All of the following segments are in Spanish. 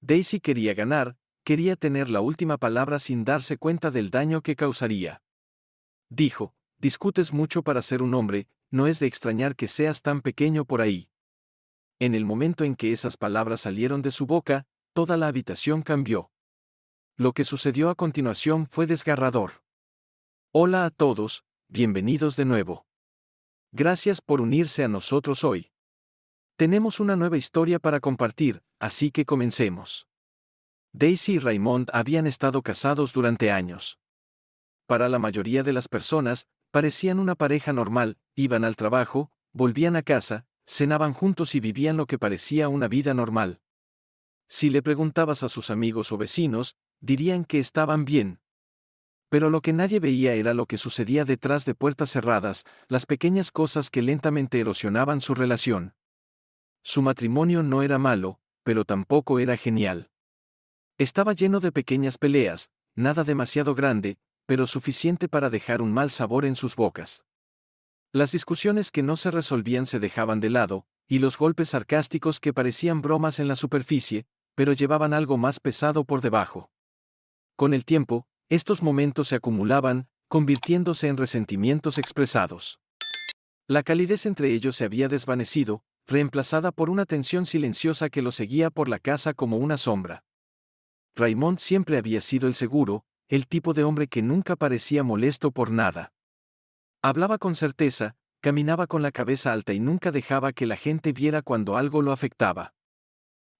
Daisy quería ganar, quería tener la última palabra sin darse cuenta del daño que causaría. Dijo, discutes mucho para ser un hombre, no es de extrañar que seas tan pequeño por ahí. En el momento en que esas palabras salieron de su boca, toda la habitación cambió. Lo que sucedió a continuación fue desgarrador. Hola a todos, bienvenidos de nuevo. Gracias por unirse a nosotros hoy. Tenemos una nueva historia para compartir, así que comencemos. Daisy y Raymond habían estado casados durante años. Para la mayoría de las personas, parecían una pareja normal, iban al trabajo, volvían a casa, cenaban juntos y vivían lo que parecía una vida normal. Si le preguntabas a sus amigos o vecinos, dirían que estaban bien. Pero lo que nadie veía era lo que sucedía detrás de puertas cerradas, las pequeñas cosas que lentamente erosionaban su relación. Su matrimonio no era malo, pero tampoco era genial. Estaba lleno de pequeñas peleas, nada demasiado grande, pero suficiente para dejar un mal sabor en sus bocas. Las discusiones que no se resolvían se dejaban de lado, y los golpes sarcásticos que parecían bromas en la superficie, pero llevaban algo más pesado por debajo. Con el tiempo, estos momentos se acumulaban, convirtiéndose en resentimientos expresados. La calidez entre ellos se había desvanecido, reemplazada por una tensión silenciosa que lo seguía por la casa como una sombra. Raymond siempre había sido el seguro, el tipo de hombre que nunca parecía molesto por nada. Hablaba con certeza, caminaba con la cabeza alta y nunca dejaba que la gente viera cuando algo lo afectaba.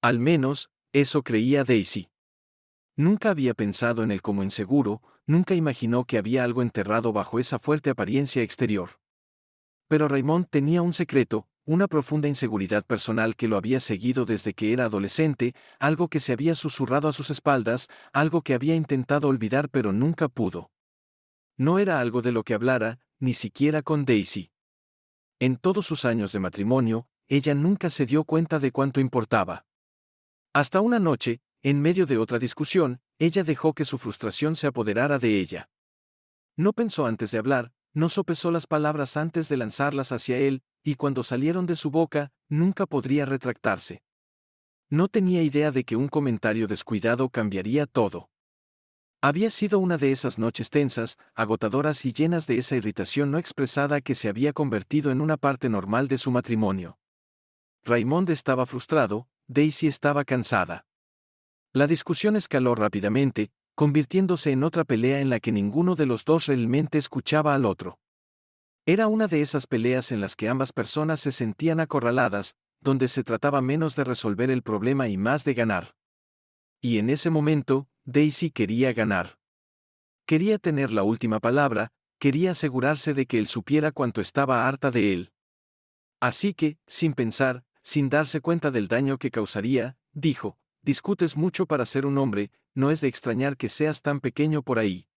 Al menos, eso creía Daisy. Nunca había pensado en él como inseguro, nunca imaginó que había algo enterrado bajo esa fuerte apariencia exterior. Pero Raymond tenía un secreto, una profunda inseguridad personal que lo había seguido desde que era adolescente, algo que se había susurrado a sus espaldas, algo que había intentado olvidar pero nunca pudo. No era algo de lo que hablara, ni siquiera con Daisy. En todos sus años de matrimonio, ella nunca se dio cuenta de cuánto importaba. Hasta una noche, en medio de otra discusión, ella dejó que su frustración se apoderara de ella. No pensó antes de hablar, no sopesó las palabras antes de lanzarlas hacia él, y cuando salieron de su boca, nunca podría retractarse. No tenía idea de que un comentario descuidado cambiaría todo. Había sido una de esas noches tensas, agotadoras y llenas de esa irritación no expresada que se había convertido en una parte normal de su matrimonio. Raymond estaba frustrado, Daisy estaba cansada. La discusión escaló rápidamente, convirtiéndose en otra pelea en la que ninguno de los dos realmente escuchaba al otro. Era una de esas peleas en las que ambas personas se sentían acorraladas, donde se trataba menos de resolver el problema y más de ganar. Y en ese momento, Daisy quería ganar. Quería tener la última palabra, quería asegurarse de que él supiera cuánto estaba harta de él. Así que, sin pensar, sin darse cuenta del daño que causaría, dijo, discutes mucho para ser un hombre, no es de extrañar que seas tan pequeño por ahí.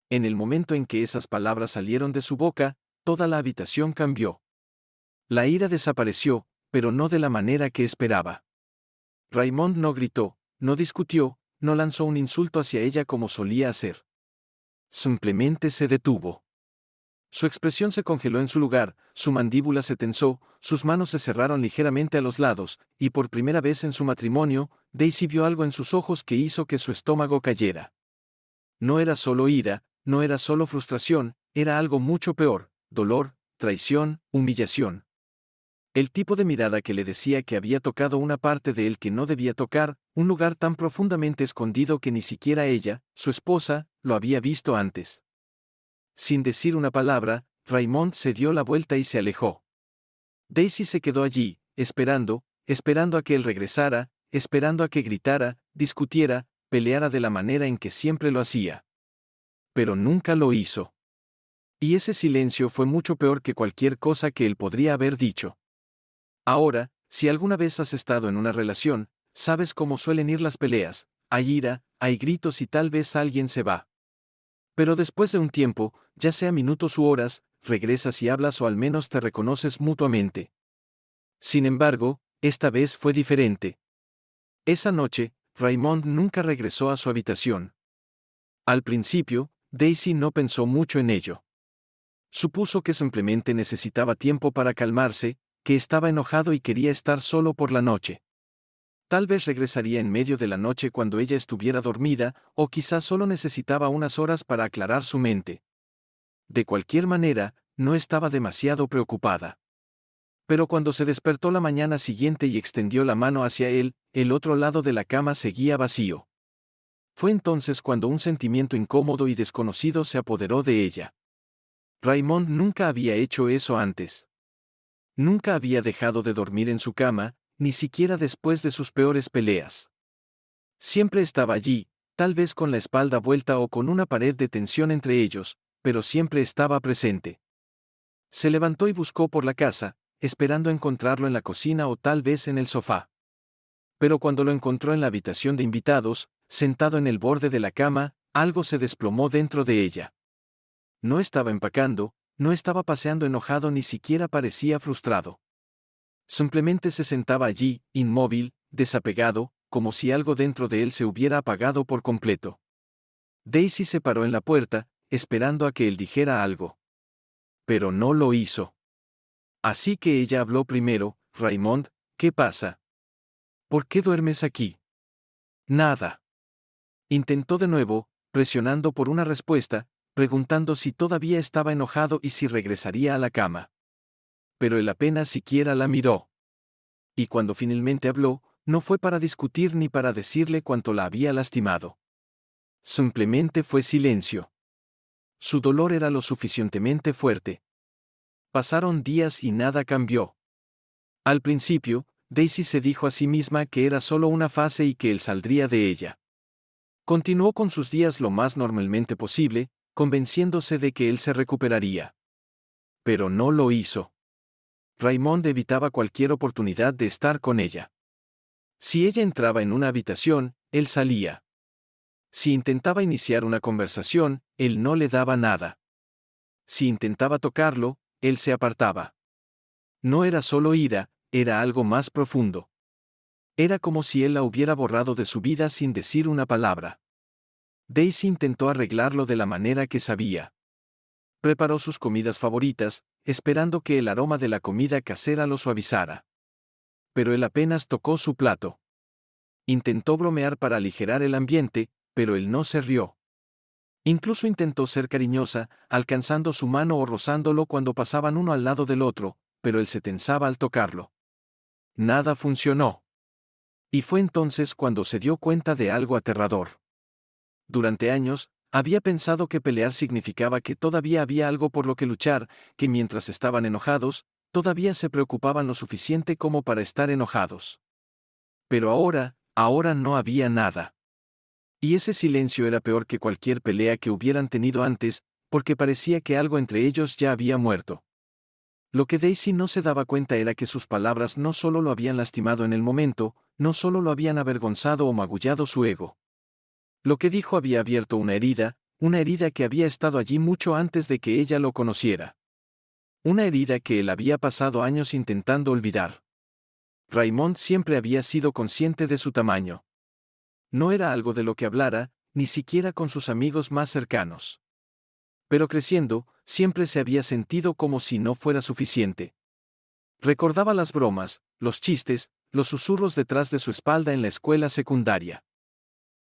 En el momento en que esas palabras salieron de su boca, toda la habitación cambió. La ira desapareció, pero no de la manera que esperaba. Raymond no gritó, no discutió, no lanzó un insulto hacia ella como solía hacer. Simplemente se detuvo. Su expresión se congeló en su lugar, su mandíbula se tensó, sus manos se cerraron ligeramente a los lados, y por primera vez en su matrimonio, Daisy vio algo en sus ojos que hizo que su estómago cayera. No era solo ira, no era solo frustración, era algo mucho peor, dolor, traición, humillación. El tipo de mirada que le decía que había tocado una parte de él que no debía tocar, un lugar tan profundamente escondido que ni siquiera ella, su esposa, lo había visto antes. Sin decir una palabra, Raymond se dio la vuelta y se alejó. Daisy se quedó allí, esperando a que él regresara, esperando a que gritara, discutiera, peleara de la manera en que siempre lo hacía. Pero nunca lo hizo. Y ese silencio fue mucho peor que cualquier cosa que él podría haber dicho. Ahora, si alguna vez has estado en una relación, sabes cómo suelen ir las peleas, hay ira, hay gritos y tal vez alguien se va. Pero después de un tiempo, ya sea minutos u horas, regresas y hablas o al menos te reconoces mutuamente. Sin embargo, esta vez fue diferente. Esa noche, Raymond nunca regresó a su habitación. Al principio, Daisy no pensó mucho en ello. Supuso que simplemente necesitaba tiempo para calmarse, que estaba enojado y quería estar solo por la noche. Tal vez regresaría en medio de la noche cuando ella estuviera dormida, o quizás solo necesitaba unas horas para aclarar su mente. De cualquier manera, no estaba demasiado preocupada. Pero cuando se despertó la mañana siguiente y extendió la mano hacia él, el otro lado de la cama seguía vacío. Fue entonces cuando un sentimiento incómodo y desconocido se apoderó de ella. Raymond nunca había hecho eso antes. Nunca había dejado de dormir en su cama, ni siquiera después de sus peores peleas. Siempre estaba allí, tal vez con la espalda vuelta o con una pared de tensión entre ellos, pero siempre estaba presente. Se levantó y buscó por la casa, esperando encontrarlo en la cocina o tal vez en el sofá. Pero cuando lo encontró en la habitación de invitados, sentado en el borde de la cama, algo se desplomó dentro de ella. No estaba empacando, no estaba paseando enojado, ni siquiera parecía frustrado. Simplemente se sentaba allí, inmóvil, desapegado, como si algo dentro de él se hubiera apagado por completo. Daisy se paró en la puerta, esperando a que él dijera algo. Pero no lo hizo. Así que ella habló primero: Raymond, ¿qué pasa? ¿Por qué duermes aquí? Nada. Intentó de nuevo, presionando por una respuesta, preguntando si todavía estaba enojado y si regresaría a la cama. Pero él apenas siquiera la miró. Y cuando finalmente habló, no fue para discutir ni para decirle cuánto la había lastimado. Simplemente fue silencio. Su dolor era lo suficientemente fuerte. Pasaron días y nada cambió. Al principio, Daisy se dijo a sí misma que era solo una fase y que él saldría de ella. Continuó con sus días lo más normalmente posible, convenciéndose de que él se recuperaría. Pero no lo hizo. Raymond evitaba cualquier oportunidad de estar con ella. Si ella entraba en una habitación, él salía. Si intentaba iniciar una conversación, él no le daba nada. Si intentaba tocarlo, él se apartaba. No era solo ira, era algo más profundo. Era como si él la hubiera borrado de su vida sin decir una palabra. Daisy intentó arreglarlo de la manera que sabía. Preparó sus comidas favoritas, esperando que el aroma de la comida casera lo suavizara. Pero él apenas tocó su plato. Intentó bromear para aligerar el ambiente, pero él no se rió. Incluso intentó ser cariñosa, alcanzando su mano o rozándolo cuando pasaban uno al lado del otro, pero él se tensaba al tocarlo. Nada funcionó. Y fue entonces cuando se dio cuenta de algo aterrador. Durante años, había pensado que pelear significaba que todavía había algo por lo que luchar, que mientras estaban enojados, todavía se preocupaban lo suficiente como para estar enojados. Pero ahora no había nada. Y ese silencio era peor que cualquier pelea que hubieran tenido antes, porque parecía que algo entre ellos ya había muerto. Lo que Daisy no se daba cuenta era que sus palabras no solo lo habían lastimado en el momento, no solo lo habían avergonzado o magullado su ego. Lo que dijo había abierto una herida que había estado allí mucho antes de que ella lo conociera. Una herida que él había pasado años intentando olvidar. Raymond siempre había sido consciente de su tamaño. No era algo de lo que hablara, ni siquiera con sus amigos más cercanos. Pero creciendo, siempre se había sentido como si no fuera suficiente. Recordaba las bromas, los chistes, los susurros detrás de su espalda en la escuela secundaria.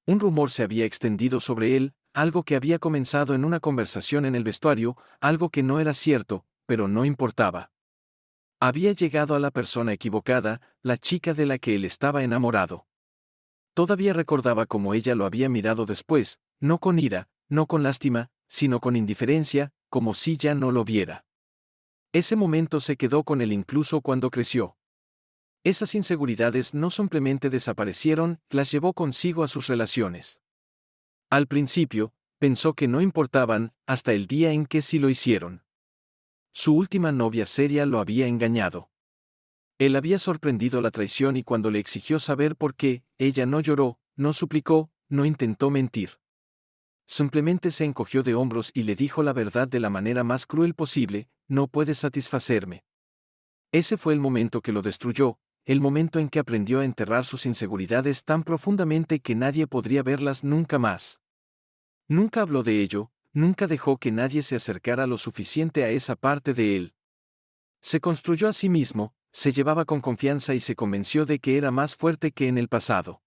Un rumor se había extendido sobre él, algo que había comenzado en una conversación en el vestuario, algo que no era cierto, pero no importaba. Había llegado a la persona equivocada, la chica de la que él estaba enamorado. Todavía recordaba cómo ella lo había mirado después, no con ira, no con lástima, sino con indiferencia, como si ya no lo viera. Ese momento se quedó con él incluso cuando creció. Esas inseguridades no simplemente desaparecieron, las llevó consigo a sus relaciones. Al principio, pensó que no importaban, hasta el día en que sí lo hicieron. Su última novia seria lo había engañado. Él había sorprendido la traición y cuando le exigió saber por qué, ella no lloró, no suplicó, no intentó mentir. Simplemente se encogió de hombros y le dijo la verdad de la manera más cruel posible: no puedes satisfacerme. Ese fue el momento que lo destruyó, el momento en que aprendió a enterrar sus inseguridades tan profundamente que nadie podría verlas nunca más. Nunca habló de ello, nunca dejó que nadie se acercara lo suficiente a esa parte de él. Se construyó a sí mismo, Se llevaba con confianza y se convenció de que era más fuerte que en el pasado.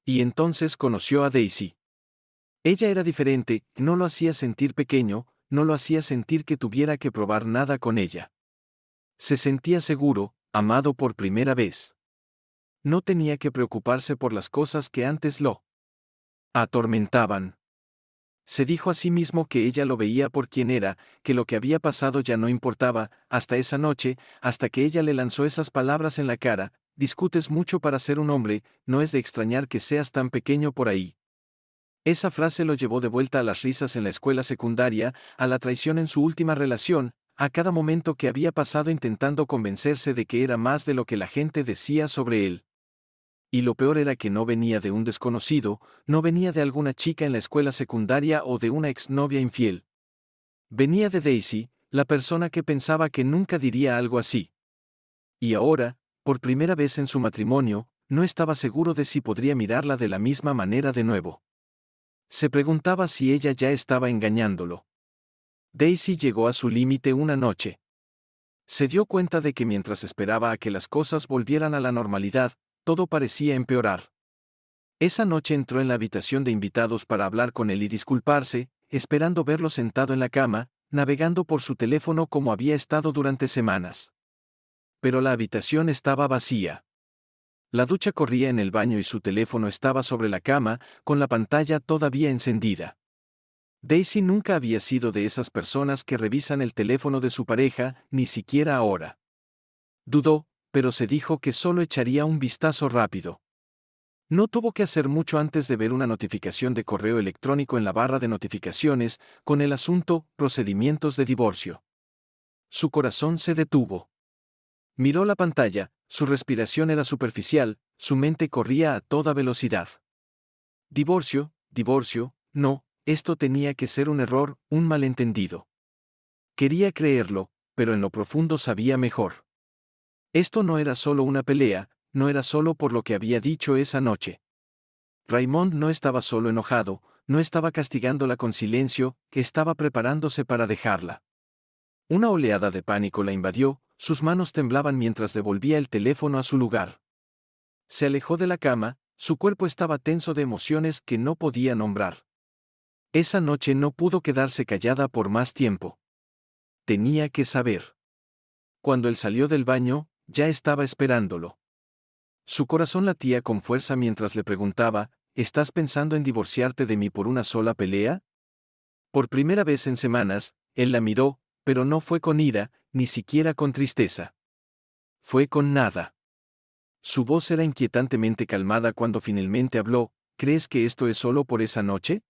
Y entonces conoció a Daisy. Ella era diferente, no lo hacía sentir pequeño, no lo hacía sentir que tuviera que probar nada con ella. Se sentía seguro, amado por primera vez. No tenía que preocuparse por las cosas que antes lo atormentaban. Se dijo a sí mismo que ella lo veía por quien era, que lo que había pasado ya no importaba, hasta esa noche, hasta que ella le lanzó esas palabras en la cara: discutes mucho para ser un hombre, no es de extrañar que seas tan pequeño por ahí. Esa frase lo llevó de vuelta a las risas en la escuela secundaria, a la traición en su última relación, a cada momento que había pasado intentando convencerse de que era más de lo que la gente decía sobre él. Y lo peor era que no venía de un desconocido, no venía de alguna chica en la escuela secundaria o de una exnovia infiel. Venía de Daisy, la persona que pensaba que nunca diría algo así. Y ahora, por primera vez en su matrimonio, no estaba seguro de si podría mirarla de la misma manera de nuevo. Se preguntaba si ella ya estaba engañándolo. Daisy llegó a su límite una noche. Se dio cuenta de que mientras esperaba a que las cosas volvieran a la normalidad, todo parecía empeorar. Esa noche entró en la habitación de invitados para hablar con él y disculparse, esperando verlo sentado en la cama, navegando por su teléfono como había estado durante semanas. Pero la habitación estaba vacía. La ducha corría en el baño y su teléfono estaba sobre la cama, con la pantalla todavía encendida. Daisy nunca había sido de esas personas que revisan el teléfono de su pareja, ni siquiera ahora. Dudó, pero se dijo que solo echaría un vistazo rápido. No tuvo que hacer mucho antes de ver una notificación de correo electrónico en la barra de notificaciones, con el asunto: procedimientos de divorcio. Su corazón se detuvo. Miró la pantalla, su respiración era superficial, su mente corría a toda velocidad. Divorcio, divorcio, no, esto tenía que ser un error, un malentendido. Quería creerlo, pero en lo profundo sabía mejor. Esto no era solo una pelea, no era solo por lo que había dicho esa noche. Raymond no estaba solo enojado, no estaba castigándola con silencio, que estaba preparándose para dejarla. Una oleada de pánico la invadió, sus manos temblaban mientras devolvía el teléfono a su lugar. Se alejó de la cama, su cuerpo estaba tenso de emociones que no podía nombrar. Esa noche no pudo quedarse callada por más tiempo. Tenía que saber. Cuando él salió del baño, ya estaba esperándolo. Su corazón latía con fuerza mientras le preguntaba: ¿estás pensando en divorciarte de mí por una sola pelea? Por primera vez en semanas, él la miró, pero no fue con ira, ni siquiera con tristeza. Fue con nada. Su voz era inquietantemente calmada cuando finalmente habló: ¿crees que esto es solo por esa noche?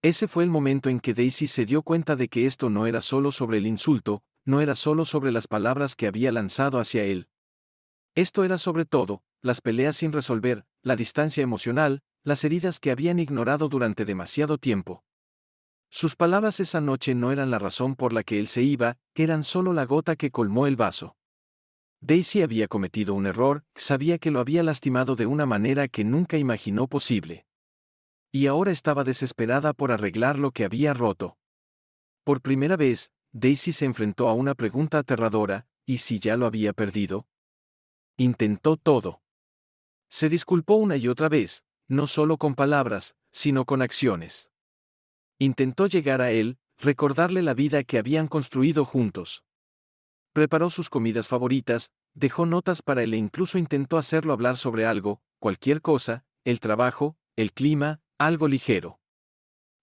Ese fue el momento en que Daisy se dio cuenta de que esto no era solo sobre el insulto, no era solo sobre las palabras que había lanzado hacia él. Esto era sobre todo, las peleas sin resolver, la distancia emocional, las heridas que habían ignorado durante demasiado tiempo. Sus palabras esa noche no eran la razón por la que él se iba, eran solo la gota que colmó el vaso. Daisy había cometido un error, sabía que lo había lastimado de una manera que nunca imaginó posible. Y ahora estaba desesperada por arreglar lo que había roto. Por primera vez, Daisy se enfrentó a una pregunta aterradora: ¿y si ya lo había perdido? Intentó todo. Se disculpó una y otra vez, no solo con palabras, sino con acciones. Intentó llegar a él, recordarle la vida que habían construido juntos. Preparó sus comidas favoritas, dejó notas para él e incluso intentó hacerlo hablar sobre algo, cualquier cosa, el trabajo, el clima, algo ligero.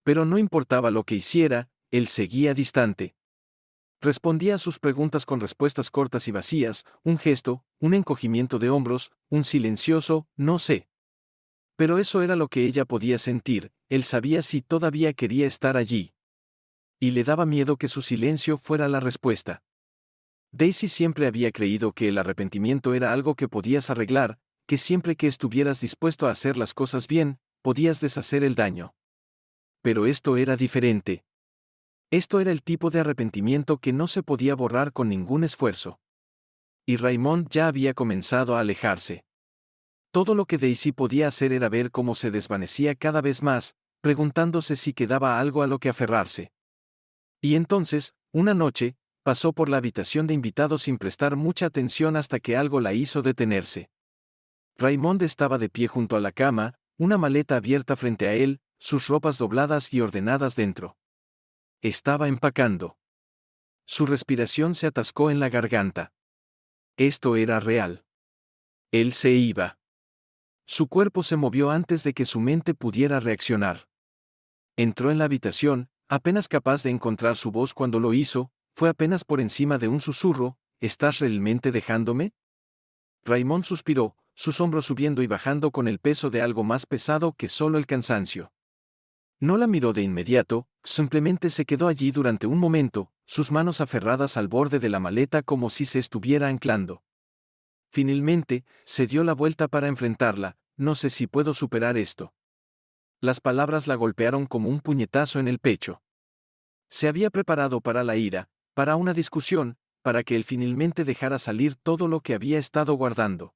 Pero no importaba lo que hiciera, él seguía distante. Respondía a sus preguntas con respuestas cortas y vacías, un gesto, un encogimiento de hombros, un silencioso «no sé». Pero eso era lo que ella podía sentir, él sabía si todavía quería estar allí. Y le daba miedo que su silencio fuera la respuesta. Daisy siempre había creído que el arrepentimiento era algo que podías arreglar, que siempre que estuvieras dispuesto a hacer las cosas bien, podías deshacer el daño. Pero esto era diferente. Esto era el tipo de arrepentimiento que no se podía borrar con ningún esfuerzo. Y Raymond ya había comenzado a alejarse. Todo lo que Daisy podía hacer era ver cómo se desvanecía cada vez más, preguntándose si quedaba algo a lo que aferrarse. Y entonces, una noche, pasó por la habitación de invitados sin prestar mucha atención hasta que algo la hizo detenerse. Raymond estaba de pie junto a la cama, una maleta abierta frente a él, sus ropas dobladas y ordenadas dentro. Estaba empacando. Su respiración se atascó en la garganta. Esto era real. Él se iba. Su cuerpo se movió antes de que su mente pudiera reaccionar. Entró en la habitación, apenas capaz de encontrar su voz cuando lo hizo, fue apenas por encima de un susurro: ¿estás realmente dejándome? Raymond suspiró, sus hombros subiendo y bajando con el peso de algo más pesado que solo el cansancio. No la miró de inmediato, simplemente se quedó allí durante un momento, sus manos aferradas al borde de la maleta como si se estuviera anclando. Finalmente, se dio la vuelta para enfrentarla: no sé si puedo superar esto. Las palabras la golpearon como un puñetazo en el pecho. Se había preparado para la ira, para una discusión, para que él finalmente dejara salir todo lo que había estado guardando.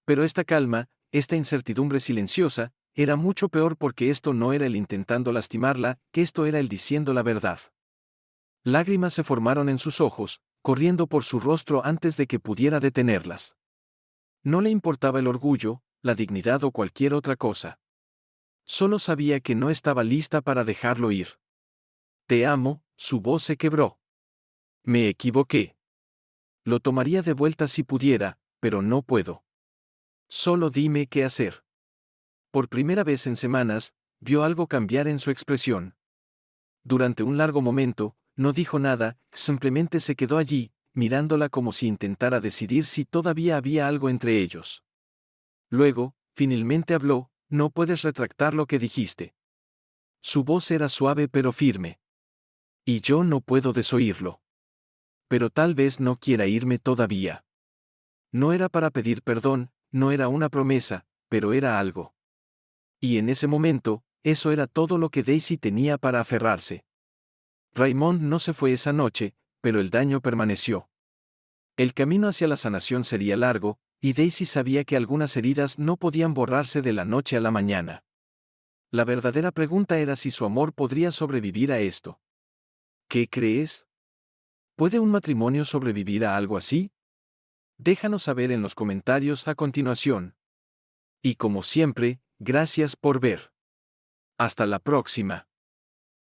Pero esta calma, esta incertidumbre silenciosa, era mucho peor porque esto no era él intentando lastimarla, que esto era él diciendo la verdad. Lágrimas se formaron en sus ojos, corriendo por su rostro antes de que pudiera detenerlas. No le importaba el orgullo, la dignidad o cualquier otra cosa. Solo sabía que no estaba lista para dejarlo ir. Te amo, su voz se quebró. Me equivoqué. Lo tomaría de vuelta si pudiera, pero no puedo. Solo dime qué hacer. Por primera vez en semanas, vio algo cambiar en su expresión. Durante un largo momento, no dijo nada, simplemente se quedó allí, mirándola como si intentara decidir si todavía había algo entre ellos. Luego, finalmente habló: no puedes retractar lo que dijiste. Su voz era suave pero firme. Y yo no puedo desoírlo. Pero tal vez no quiera irme todavía. No era para pedir perdón, no era una promesa, pero era algo. Y en ese momento, eso era todo lo que Daisy tenía para aferrarse. Raymond no se fue esa noche, pero el daño permaneció. El camino hacia la sanación sería largo, y Daisy sabía que algunas heridas no podían borrarse de la noche a la mañana. La verdadera pregunta era si su amor podría sobrevivir a esto. ¿Qué crees? ¿Puede un matrimonio sobrevivir a algo así? Déjanos saber en los comentarios a continuación. Y como siempre, gracias por ver. Hasta la próxima.